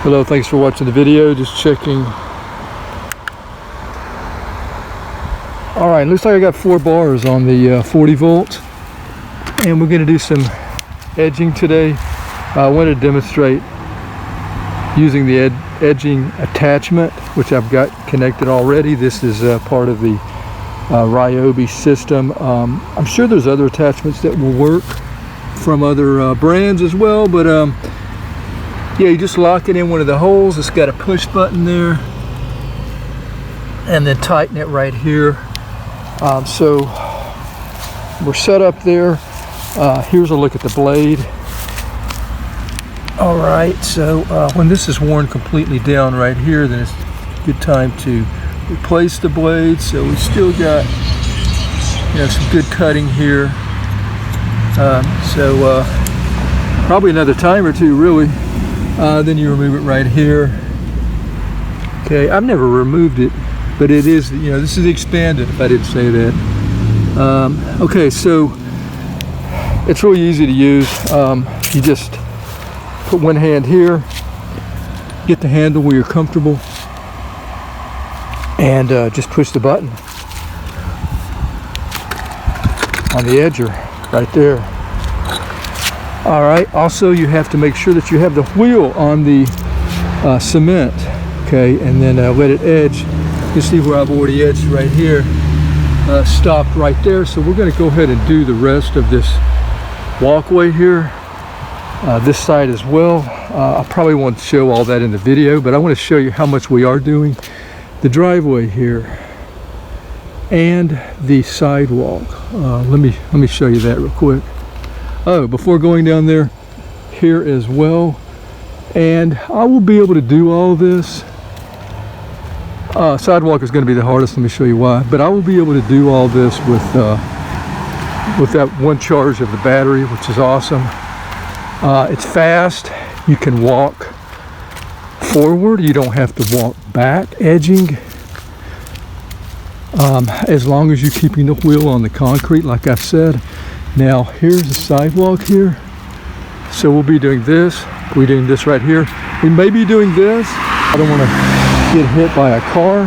Hello, thanks for watching the video. Just checking. All right, looks like I got 4 bars on the 40 volt, and we're going to do some edging today. I want to demonstrate using the edging attachment, which I've got connected already. This is part of the Ryobi system. I'm sure there's other attachments that will work from other brands as well, but yeah, you just lock it in one of the holes. It's got a push button there, and then tighten it right here. So we're set up there. Here's a look at the blade. All right, so when this is worn completely down right here, then it's a good time to replace the blade. So we still got, you know, some good cutting here. Probably another time or two, really. Then you remove it right here. Okay, I've never removed it, but it is, you know, this is expanded, if I didn't say that. Okay, so it's really easy to use. You just put one hand here, get the handle where you're comfortable, and just push the button on the edger right there. All right, also you have to make sure that you have the wheel on the cement, okay, and then let it edge. You see where I've already edged right here, stopped right there. So we're going to go ahead and do the rest of this walkway here, this side as well. I probably won't show all that in the video, but I want to show you how much we are doing. The driveway here and the sidewalk. Let me show you that real quick. Oh, before going down there, here as well. And I will be able to do all this. Sidewalk is going to be the hardest. Let me show you why. But I will be able to do all this with that one charge of the battery, which is awesome. It's fast. You can walk forward. You don't have to walk back edging. As long as you're keeping the wheel on the concrete, like I said. Now, here's the sidewalk here. So we'll be doing this. We're doing this right here. We may be doing this. I don't want to get hit by a car.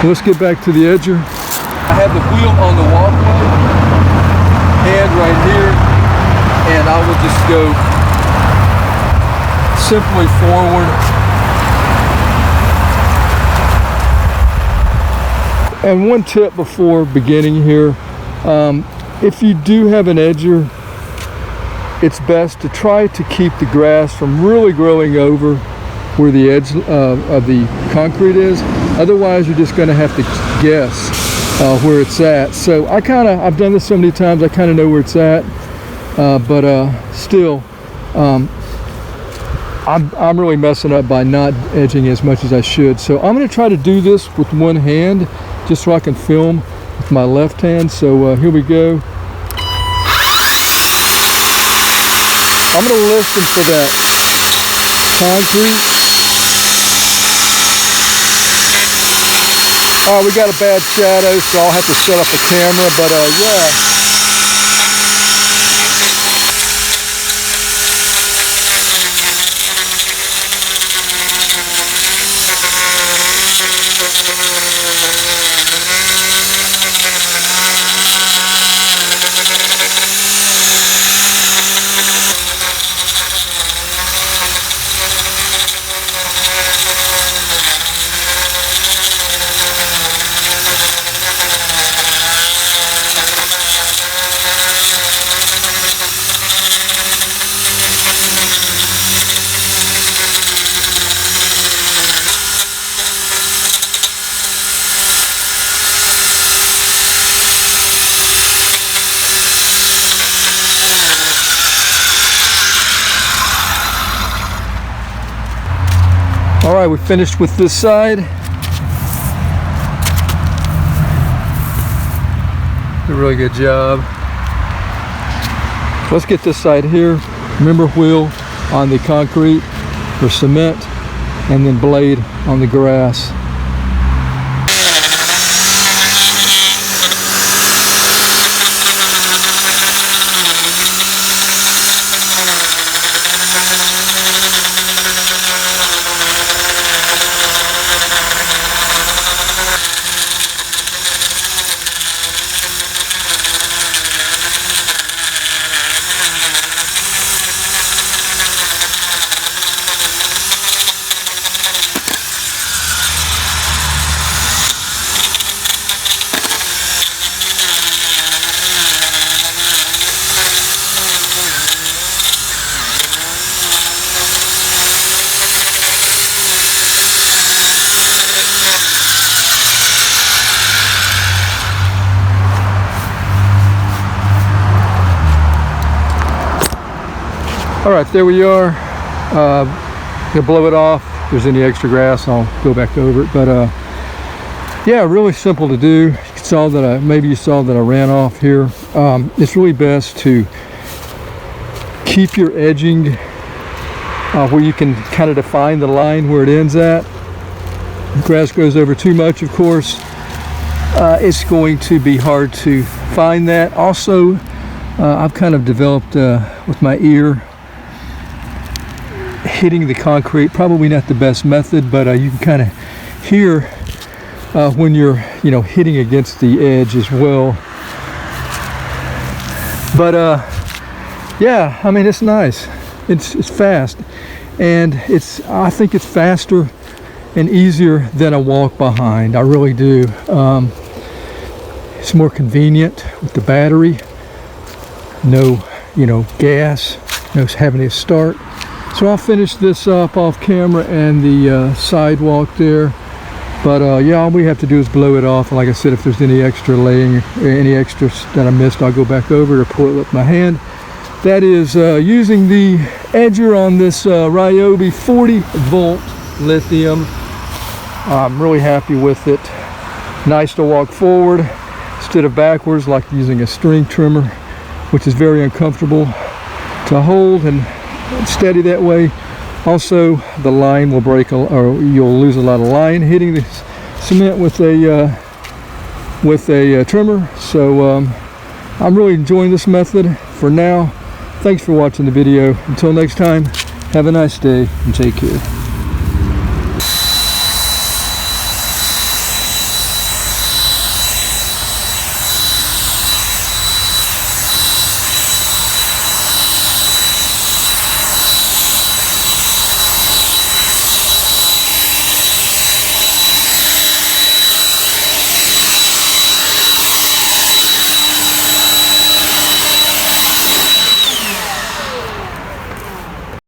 Let's get back to the edger. I have the wheel on the walkway, hand right here, and I will just go simply forward. And one tip before beginning here, if you do have an edger, it's best to try to keep the grass from really growing over where the edge of the concrete is. Otherwise, you're just going to have to guess where it's at. So I've done this so many times, I kind of know where it's at. But still, I'm really messing up by not edging as much as I should. So I'm going to try to do this with one hand, just so I can film with my left hand. So here we go. I'm going to listen for that concrete. We got a bad shadow, so I'll have to set up the camera, but yeah. All right, we finished with this side. Did a really good job. Let's get this side here. Remember, wheel on the concrete or cement, and then blade on the grass. All right, there we are. Gonna blow it off. If there's any extra grass, I'll go back over it. But yeah, really simple to do. You saw that maybe you saw that I ran off here. It's really best to keep your edging where you can kind of define the line where it ends at. If the grass goes over too much, of course, it's going to be hard to find that. Also, I've kind of developed with my ear, hitting the concrete, probably not the best method, but you can kind of hear when you're, hitting against the edge as well. But yeah, I mean, it's nice. It's fast, and I think it's faster and easier than a walk behind. I really do. It's more convenient with the battery. No, gas. No having to start. So I'll finish this up off camera and the sidewalk there. But yeah, all we have to do is blow it off. And like I said, if there's any extra laying, any extras that I missed, I'll go back over to pull it with my hand. That is using the edger on this Ryobi 40-volt lithium. I'm really happy with it. Nice to walk forward instead of backwards like using a string trimmer, which is very uncomfortable to hold and steady that way. Also, the line will break, or you'll lose a lot of line hitting the cement with a trimmer. So I'm really enjoying this method for now. Thanks for watching the video. Until next time, have a nice day and take care.